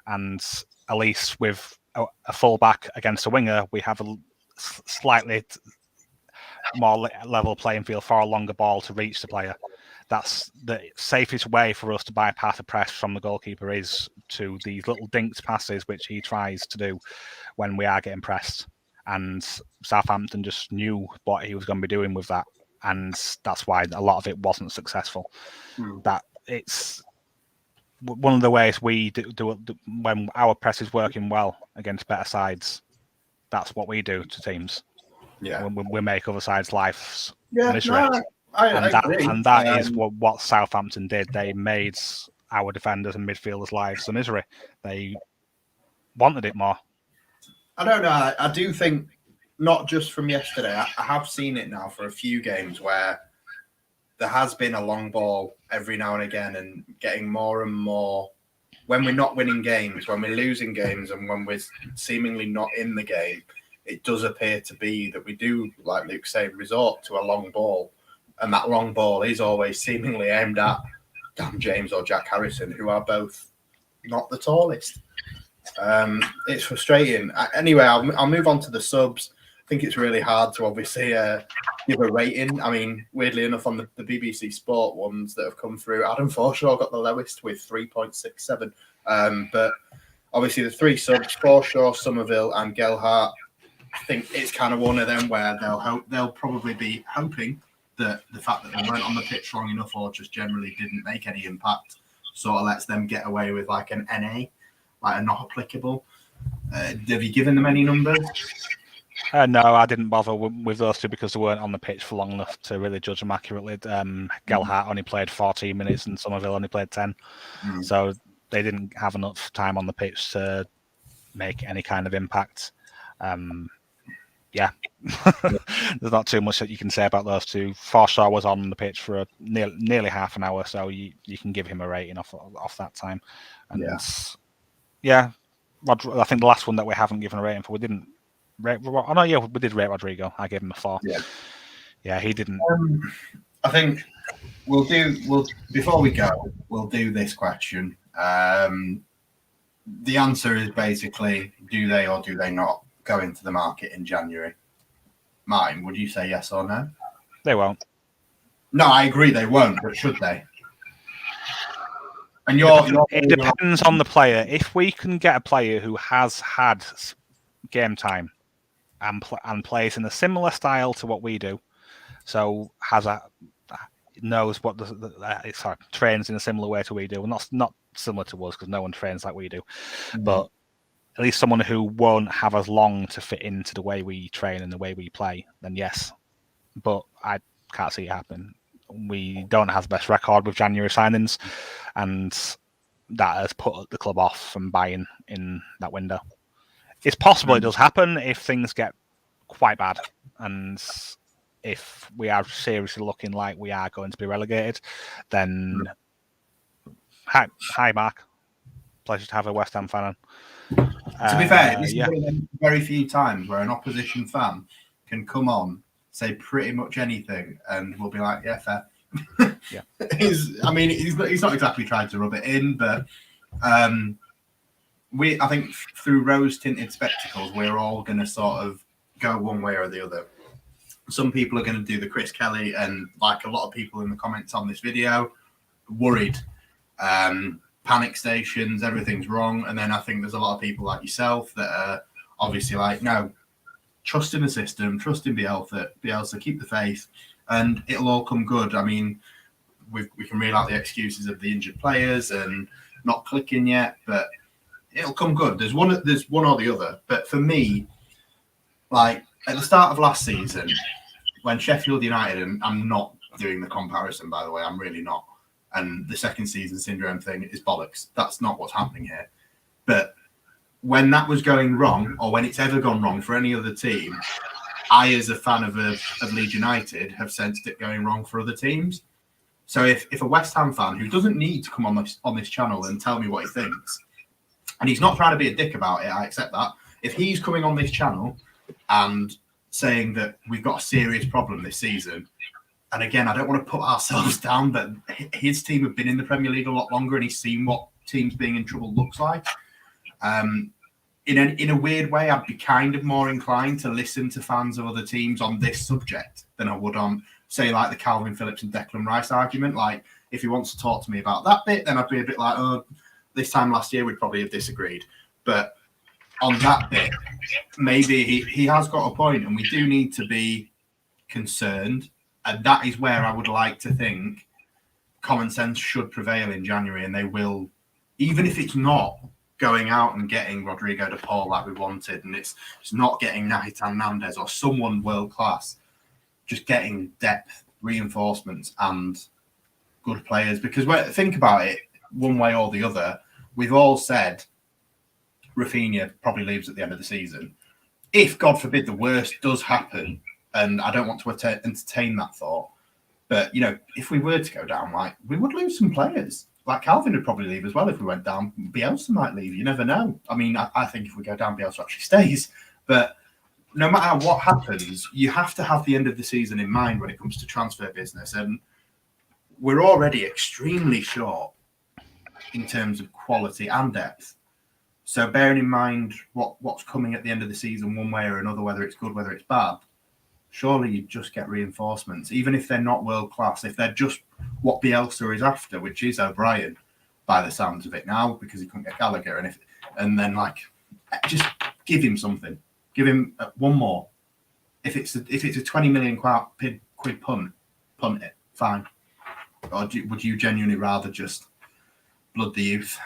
S2: And at least with a full-back against a winger, we have a slightly more level playing field for a longer ball to reach the player. That's the safest way for us to bypass a press from the goalkeeper, is to these little dinked passes which he tries to do when we are getting pressed. And Southampton just knew what he was going to be doing with that, and that's why a lot of it wasn't successful. That it's one of the ways we do when our press is working well against better sides. That's what we do to teams.
S1: Yeah,
S2: when we make other sides' lives misery.
S1: No, I agree.
S2: And that is what Southampton did. They made our defenders and midfielders' lives a misery. They wanted it more.
S1: I don't know. I do think, not just from yesterday, I have seen it now for a few games where there has been a long ball every now and again, and getting more and more when we're not winning games, when we're losing games, and when we're seemingly not in the game. It does appear to be that we do, like Luke said, resort to a long ball. And that long ball is always seemingly aimed at Dan James or Jack Harrison, who are both not the tallest. It's frustrating. Anyway, I'll move on to the subs. I think it's really hard to obviously give a rating. I mean, weirdly enough, on the BBC Sport ones that have come through, Adam Forshaw got the lowest with 3.67. But obviously the 3 subs, Forshaw, Somerville and Gelhardt, I think it's kind of one of them where they'll probably be hoping that the fact that they weren't on the pitch long enough or just generally didn't make any impact sort of lets them get away with like an NA, like a not applicable. Have you given them any numbers?
S2: No, I didn't bother with those two because they weren't on the pitch for long enough to really judge them accurately. 𝐾𝐎𝐿 only played 14 minutes and Somerville only played 10. So they didn't have enough time on the pitch to make any kind of impact. Yeah, there's not too much that you can say about those two. Forshaw was on the pitch for nearly half an hour, so you can give him a rating off that time. And yeah, I think the last one that we haven't given a rating for, we didn't rate. Oh no, yeah, we did rate Rodrigo. I gave him a 4. Yeah, he didn't.
S1: I think we'll before we go, we'll do this question. The answer is basically, do they or do they not go into the market in January? Martin, would you say yes or no?
S2: They won't.
S1: No, I agree they won't, but should they? And
S2: it depends on the player. If we can get a player who has had game time and plays in a similar style to what we do, so knows what trains in a similar way to we do, not similar to us because no one trains like we do, but at least someone who won't have as long to fit into the way we train and the way we play, then yes. But I can't see it happen. We don't have the best record with January signings, and that has put the club off from buying in that window. It's possible it does happen if things get quite bad, and if we are seriously looking like we are going to be relegated, then hi Mark. Pleasure to have a West Ham fan on.
S1: To be fair, this is one of them very few times where an opposition fan can come on, say pretty much anything, and we'll be like, yeah, fair.
S2: Yeah.
S1: He's not exactly trying to rub it in, but I think through rose-tinted spectacles, we're all going to sort of go one way or the other. Some people are going to do the Chris Kelly, and like a lot of people in the comments on this video, worried. Panic stations, everything's wrong. And then I think there's a lot of people like yourself that are obviously like, no, trust in the system, trust in Bielsa, keep the faith, and it'll all come good. I mean, we can reel out the excuses of the injured players and not clicking yet, but it'll come good. There's one or the other. But for me, like at the start of last season, when Sheffield United, and I'm not doing the comparison, by the way, I'm really not. And the second season syndrome thing is bollocks. That's not what's happening here. But when that was going wrong, or when it's ever gone wrong for any other team, I, as a fan of Leeds United, have sensed it going wrong for other teams. So if a West Ham fan who doesn't need to come on this channel and tell me what he thinks, and he's not trying to be a dick about it, I accept that. If he's coming on this channel and saying that we've got a serious problem this season, and again, I don't want to put ourselves down, but his team have been in the Premier League a lot longer, and he's seen what teams being in trouble looks like. In a weird way, I'd be kind of more inclined to listen to fans of other teams on this subject than I would on, say, like the Calvin Phillips and Declan Rice argument. Like, if he wants to talk to me about that bit, then I'd be a bit like, oh, this time last year we'd probably have disagreed. But on that bit, maybe he has got a point, and we do need to be concerned. And that is where I would like to think common sense should prevail in January, and they will, even if it's not going out and getting Rodrigo de Paul like we wanted, and it's not getting Nahitan Nandez or someone world class, just getting depth, reinforcements, and good players. Because think about it, one way or the other, we've all said Rafinha probably leaves at the end of the season. If, God forbid, the worst does happen, and I don't want to entertain that thought, but, you know, if we were to go down, like, we would lose some players. Like, Calvin would probably leave as well if we went down. Bielsa might leave. You never know. I mean, I think if we go down, Bielsa actually stays. But no matter what happens, you have to have the end of the season in mind when it comes to transfer business. And we're already extremely short in terms of quality and depth. So bearing in mind what's coming at the end of the season, one way or another, whether it's good, whether it's bad, surely you just get reinforcements, even if they're not world class. If they're just what Bielsa is after, which is O'Brien, by the sounds of it now, because he couldn't get Gallagher, and then like just give him something, give him one more. If it's a 20 million quid punt it, fine. Or would you genuinely rather just blood the youth?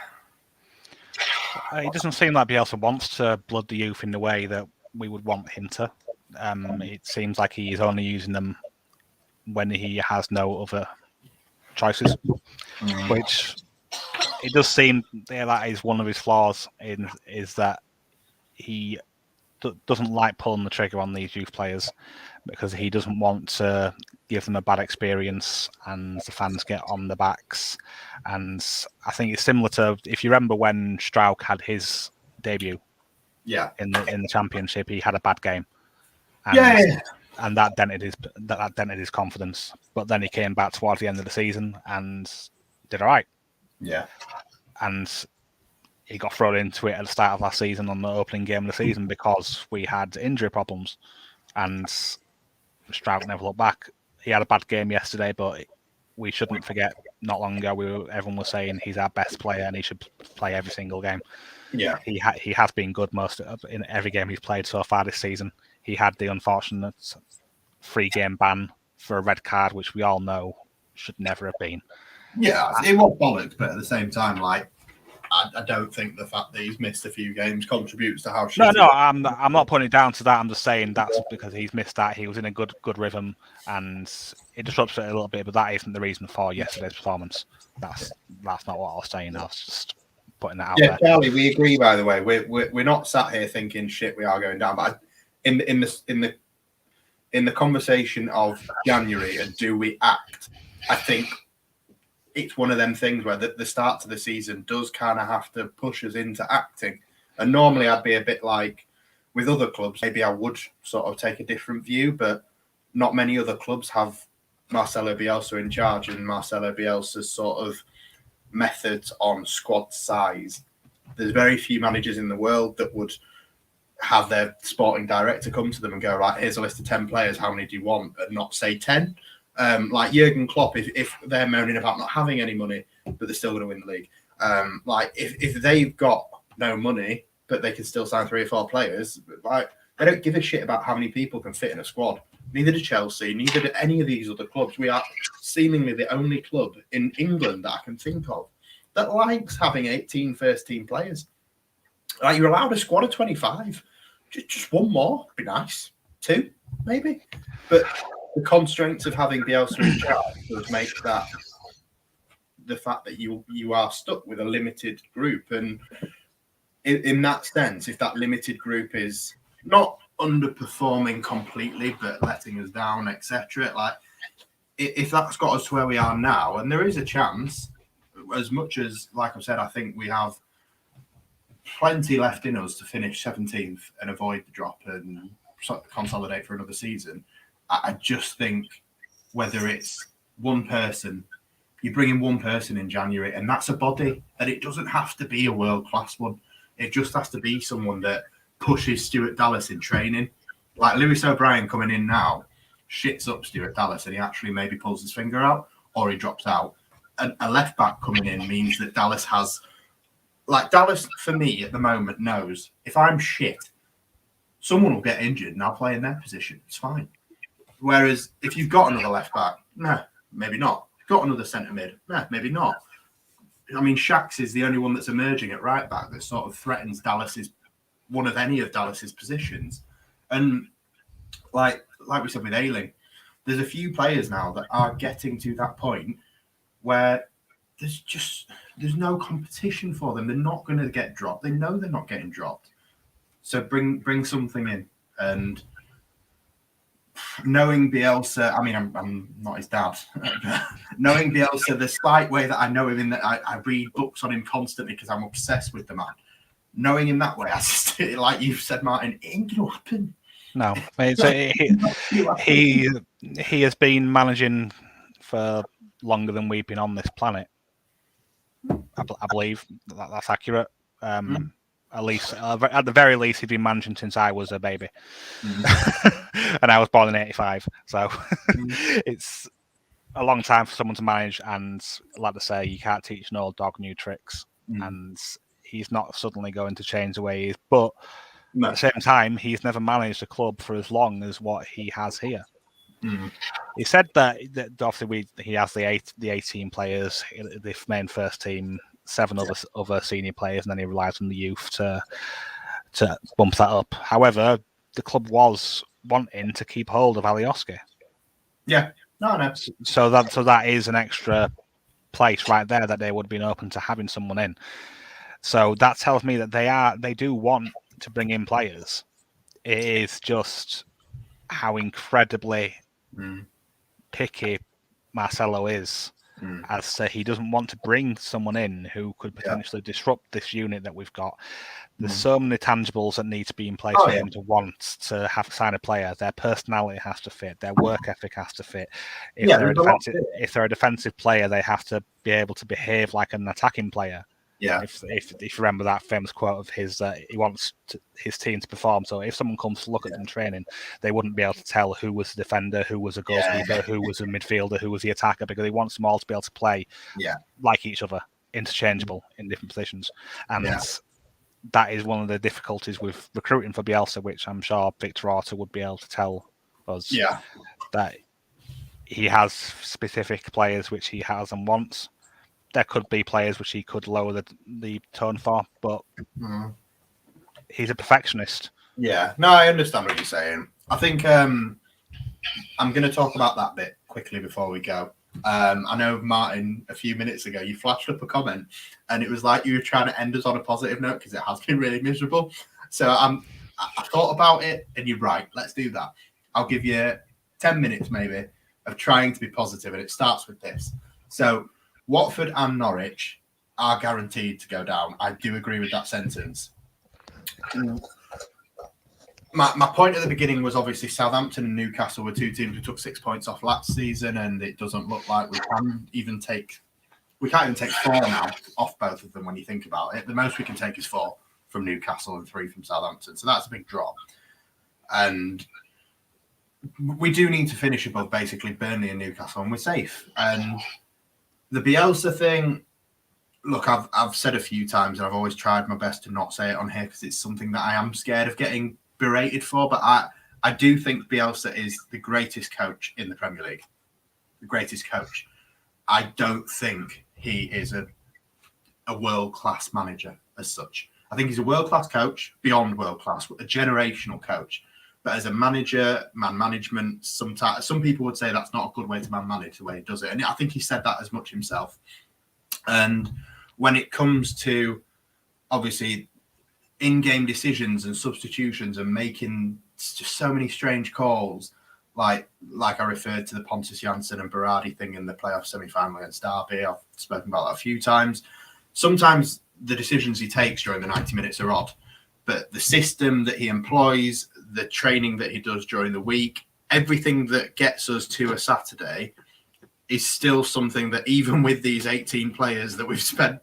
S2: It doesn't seem like Bielsa wants to blood the youth in the way that we would want him to. It seems like he is only using them when he has no other choices, which it does seem that is one of his flaws. Is that he doesn't like pulling the trigger on these youth players because he doesn't want to give them a bad experience and the fans get on the backs. And I think it's similar to, if you remember when Strauch had his debut in the Championship, he had a bad game. And, and that dented his confidence. But then he came back towards the end of the season and did all right.
S1: Yeah.
S2: And he got thrown into it at the start of last season on the opening game of the season because we had injury problems. And Stroud never looked back. He had a bad game yesterday, but we shouldn't forget, not long ago, everyone was saying he's our best player and he should play every single game.
S1: Yeah.
S2: He has been good in every game he's played so far this season. He had the unfortunate 3-game ban for a red card, which we all know should never have been.
S1: Yeah, it was bollocks, but at the same time, like, I don't think the fact that he's missed a few games contributes to how.
S2: No, I'm not putting it down to that. I'm just saying that's because he's missed that. He was in a good rhythm, and it disrupts it a little bit. But that isn't the reason for yesterday's performance. That's not what I was saying. I was just putting that out there.
S1: Yeah, Charlie, we agree. By the way, we're not sat here thinking shit. We are going down, but in the conversation of January and do we act, I think it's one of them things where the start to the season does kind of have to push us into acting. And normally I'd be a bit like with other clubs, maybe I would sort of take a different view, but not many other clubs have Marcelo Bielsa in charge and Marcelo Bielsa's sort of methods on squad size. There's very few managers in the world that would have their sporting director come to them and go, right, here's a list of 10 players, how many do you want? And not say 10. Like Jurgen Klopp, if they're moaning about not having any money, but they're still going to win the league. Like if they've got no money, but they can still sign 3 or 4 players, like they don't give a shit about how many people can fit in a squad. Neither do Chelsea, neither do any of these other clubs. We are seemingly the only club in England that I can think of that likes having 18 first-team players. Like you're allowed a squad of 25. Just one more would be nice. 2, maybe. But the constraints of having Bielsa in charge does make that the fact that you are stuck with a limited group. And in that sense, if that limited group is not underperforming completely, but letting us down, etc., like if that's got us to where we are now, and there is a chance, as much as, like I've said, I think we have plenty left in us to finish 17th and avoid the drop and consolidate for another season. I just think whether it's one person, you bring in one person in January and that's a body, and it doesn't have to be a world-class one. It just has to be someone that pushes Stuart Dallas in training. Like Lewis O'Brien coming in now shits up Stuart Dallas and he actually maybe pulls his finger out or he drops out. And a left-back coming in means that Dallas has... Like Dallas, for me, at the moment, knows if I'm shit, someone will get injured and I'll play in their position. It's fine. Whereas if you've got another left back, nah, maybe not. Got another centre mid, nah, maybe not. I mean, Shax is the only one that's emerging at right back that sort of threatens one of any of Dallas's positions. And like we said with Ayling, there's a few players now that are getting to that point where there's no competition for them. They're not going to get dropped. They know they're not getting dropped. So bring something in. And knowing Bielsa, I mean, I'm not his dad. Knowing Bielsa, the slight way that I know him in that I read books on him constantly because I'm obsessed with the man. Knowing him that way, I just, like you've said, Martin, it ain't going to happen.
S2: No, he has been managing for longer than we've been on this planet. I believe that's accurate. At least, at the very least, he's been managing since I was a baby, and I was born in '85. So it's a long time for someone to manage. And like to say, you can't teach an old dog new tricks. And he's not suddenly going to change the way he is. But at the same time, he's never managed a club for as long as what he has here. He said that obviously he has the 18 players, the main first team. seven other senior players, and then he relies on the youth to bump that up. However, the club was wanting to keep hold of 𝐅𝐻𝐻𝐾𝐄.
S1: Yeah, no.
S2: So that is an extra place right there that they would have been open to having someone in. So that tells me that they do want to bring in players. It is just how incredibly picky Marcelo is, as he doesn't want to bring someone in who could potentially disrupt this unit that we've got. There's so many tangibles that need to be in place for him to want to sign a player. Their personality has to fit. Their work ethic has to fit. If they're a defensive player, they have to be able to behave like an attacking player.
S1: Yeah.
S2: If you remember that famous quote of his, he wants his team to perform. So if someone comes to look at them training, they wouldn't be able to tell who was the defender, who was a goalkeeper, who was a midfielder, who was the attacker, because he wants them all to be able to play like each other, interchangeable in different positions. And that is one of the difficulties with recruiting for Bielsa, which I'm sure Victor Orta would be able to tell us. Yeah. That he has specific players which he has and wants. There could be players which he could lower the tone for, but he's a perfectionist.
S1: Yeah, no, I understand what you're saying. I think I'm going to talk about that bit quickly before we go. I know, Martin, a few minutes ago, you flashed up a comment, and it was like you were trying to end us on a positive note because it has been really miserable. So I thought about it, and you're right. Let's do that. I'll give you 10 minutes maybe of trying to be positive, and it starts with this. So Watford and Norwich are guaranteed to go down. I do agree with that sentence. My point at the beginning was obviously Southampton and Newcastle were two teams who took 6 points off last season, and it doesn't look like we can't even take 4 now off both of them when you think about it. The most we can take is 4 from Newcastle and 3 from Southampton. So that's a big drop. And we do need to finish above basically Burnley and Newcastle, and we're safe. And the Bielsa thing, look, I've said a few times, and I've always tried my best to not say it on here because it's something that I am scared of getting berated for, but I do think Bielsa is the greatest coach in the Premier League. The greatest coach. I don't think he is a world-class manager as such. I think he's a world-class coach, beyond world-class, a generational coach. But as a manager, man management, sometimes some people would say that's not a good way to man manage the way he does it. And I think he said that as much himself. And when it comes to, obviously, in-game decisions and substitutions and making just so many strange calls, like I referred to the Pontus Jansson and Berardi thing in the playoff semi-final against Derby. I've spoken about that a few times. Sometimes the decisions he takes during the 90 minutes are odd, but the system that he employs, the training that he does during the week, everything that gets us to a Saturday is still something that even with these 18 players that we've spent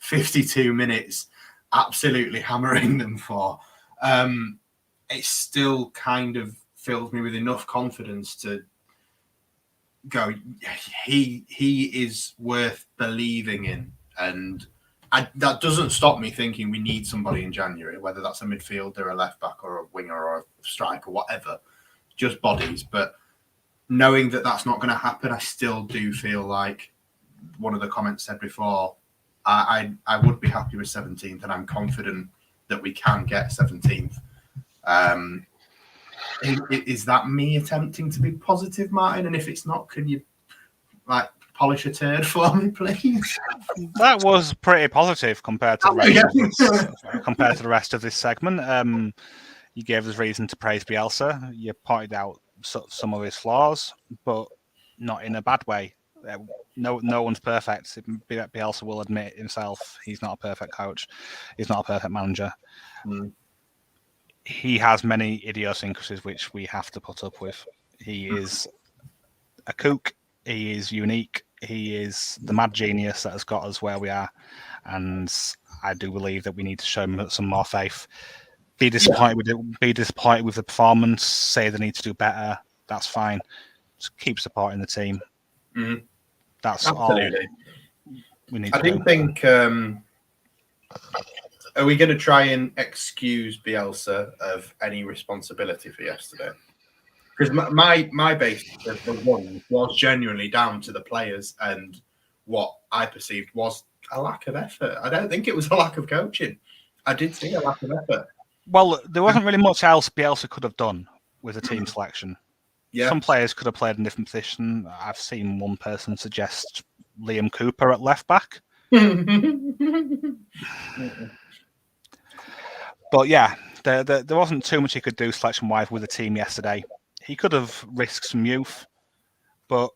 S1: 52 minutes absolutely hammering them for, it still kind of fills me with enough confidence to go, he is worth believing in. And that doesn't stop me thinking we need somebody in January, whether that's a midfielder, a left back, or a winger, or a striker, whatever, just bodies. But knowing that that's not going to happen, I still do feel like one of the comments said before, I would be happy with 17th, and I'm confident that we can get 17th. Is that me attempting to be positive, Martin? And if it's not, can you polish a turd for me, please?
S2: That was pretty positive compared to the rest of this segment. You gave us reason to praise Bielsa. You pointed out some of his flaws, but not in a bad way. No one's perfect. Bielsa will admit himself he's not a perfect coach. He's not a perfect manager. He has many idiosyncrasies which we have to put up with. He is a kook. He is unique. He is the mad genius that has got us where we are. And I do believe that we need to show him some more faith. Be disappointed with it. Be disappointed with the performance. Say they need to do better. That's fine. Just keep supporting the team. That's absolutely all we need to do.
S1: Think are we going to try and excuse Bielsa of any responsibility for yesterday? Because my base of the one was genuinely down to the players and what I perceived was a lack of effort. I don't think it was a lack of coaching. I did see a lack of effort.
S2: Well, there wasn't really much else Bielsa could have done with the team selection.
S1: Yeah.
S2: Some players could have played in different positions. I've seen one person suggest Liam Cooper at left back. But yeah, there wasn't too much he could do selection-wise with the team yesterday. He could have risked some youth, but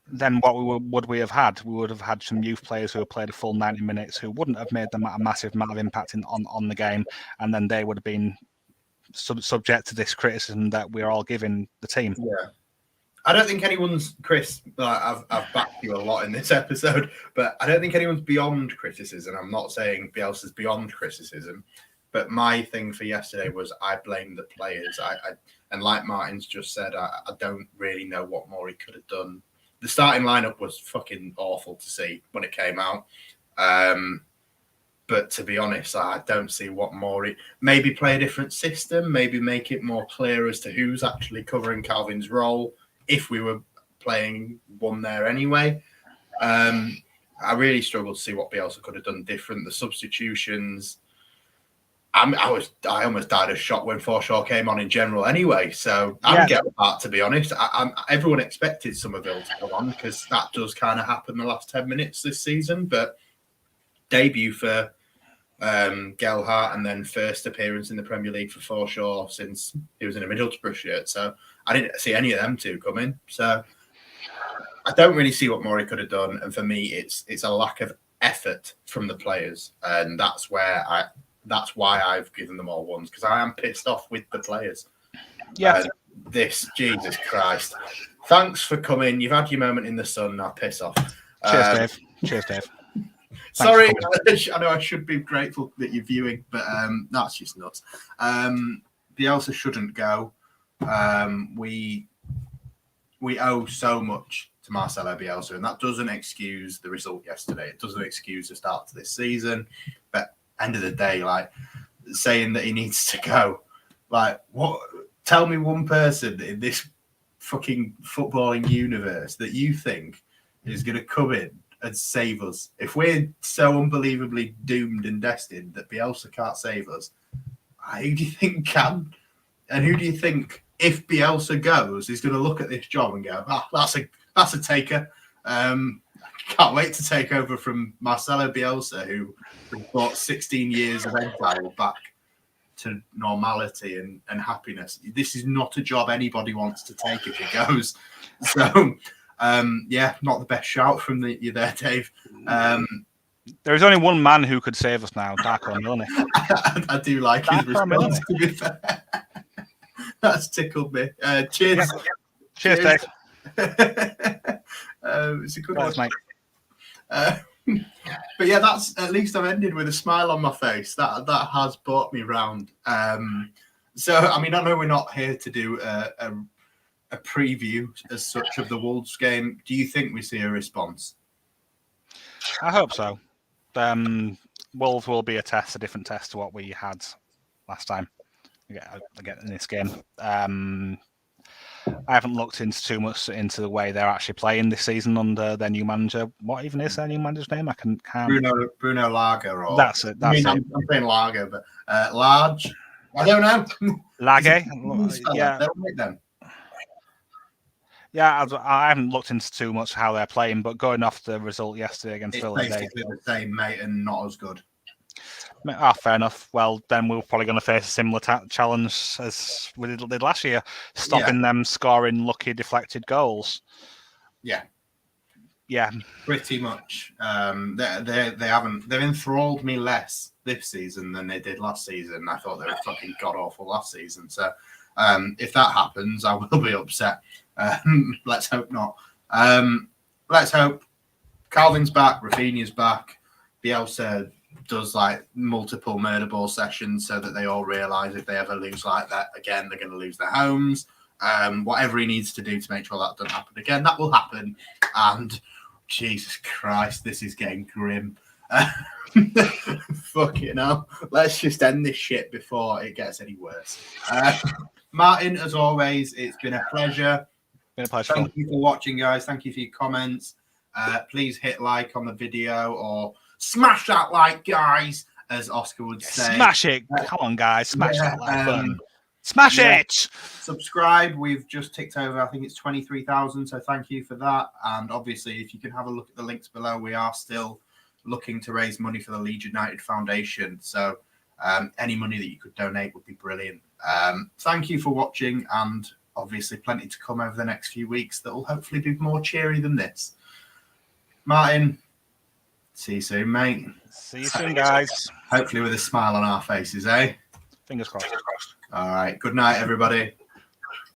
S2: then what would we have had? We would have had some youth players who have played a full 90 minutes who wouldn't have made a massive amount of impact on the game, and then they would have been subject to this criticism that we're all giving the team.
S1: Yeah. I don't think anyone's, Chris, I've backed you a lot in this episode, but I don't think anyone's beyond criticism. I'm not saying Bielsa's beyond criticism, but my thing for yesterday was I blame the players. And like Martin's just said, I don't really know what more he could have done. The starting lineup was fucking awful to see when it came out. But to be honest, I don't see what more maybe play a different system, maybe make it more clear as to who's actually covering Calvin's role if we were playing one there anyway. I really struggled to see what Bielsa could have done different. The substitutions, I almost died of shock when Forshaw came on in general anyway. So I'm getting that, to be honest. Everyone expected Somerville to come on because that does kind of happen the last 10 minutes this season. But debut for Gelhardt and then first appearance in the Premier League for Forshaw since he was in a Middlesbrough shirt. So I didn't see any of them two come in. So I don't really see what more he could have done. And for me, it's a lack of effort from the players. And that's why I've given them all ones, because I am pissed off with the players.
S2: Yeah.
S1: Jesus Christ. Thanks for coming. You've had your moment in the sun. Now piss off.
S2: Cheers, Dave. Cheers, Dave.
S1: Sorry, I know I should be grateful that you're viewing, but that's just nuts. Bielsa shouldn't go. We owe so much to Marcelo Bielsa, and that doesn't excuse the result yesterday. It doesn't excuse the start to this season. But end of the day, like saying that he needs to go, like what? Tell me one person in this fucking footballing universe that you think is going to come in and save us. If we're so unbelievably doomed and destined that Bielsa can't save us, who do you think can? And who do you think, if Bielsa goes, is going to look at this job and go, that's a taker. Can't wait to take over from Marcelo Bielsa, who brought 16 years of exile back to normality and happiness. This is not a job anybody wants to take if he goes. So, not the best shout from you there, Dave.
S2: There is only one man who could save us now, Darko Milne.
S1: I do like his response, to be fair. That's tickled me. Cheers.
S2: Yeah. Cheers, Dave.
S1: It's a good one,
S2: mate.
S1: But yeah, that's at least I've ended with a smile on my face. That has brought me round. So I mean, I know we're not here to do a preview as such of the Wolves game. Do you think we see a response?
S2: I hope so. Wolves will be a different test to what we had last time. Again, in this game. I haven't looked into too much into the way they're actually playing this season under their new manager. What even is their new manager's name? I can't.
S1: Bruno Lager. Or
S2: that's it. That's it.
S1: I'm saying Lager, but Large. I don't know.
S2: Lager.
S1: Yeah. Them.
S2: Yeah, I haven't looked into too much how they're playing, but going off the result yesterday against Villa,
S1: it's basically the same, mate, and not as good.
S2: Fair enough. Well, then we're probably going to face a similar challenge as we did last year, stopping them scoring lucky deflected goals. Yeah,
S1: pretty much. They've enthralled me less this season than they did last season. I thought they were fucking god awful last season. So if that happens, I will be upset. Let's hope not. Let's hope Calvin's back, Rafinha's back, Bielsa does like multiple murder ball sessions so that they all realise if they ever lose like that again, they're going to lose their homes. Whatever he needs to do to make sure that doesn't happen again, that will happen. And Jesus Christ, this is getting grim. Fucking hell. Let's just end this shit before it gets any worse. Martin, as always, it's been a pleasure. Thank you for watching, guys. Thank you for your comments. Please hit like on the video or Smash that like, guys, as Oscar would say.
S2: Smash it. Come on, guys. Smash that like button. Smash it.
S1: Subscribe. We've just ticked over, I think it's 23,000. So thank you for that. And obviously, if you can have a look at the links below, we are still looking to raise money for the Leeds United Foundation. So any money that you could donate would be brilliant. Thank you for watching, and obviously plenty to come over the next few weeks that will hopefully be more cheery than this. Martin, see you soon, mate.
S2: See you soon, guys.
S1: Hopefully with a smile on our faces, eh?
S2: Fingers crossed.
S1: All right. Good night, everybody.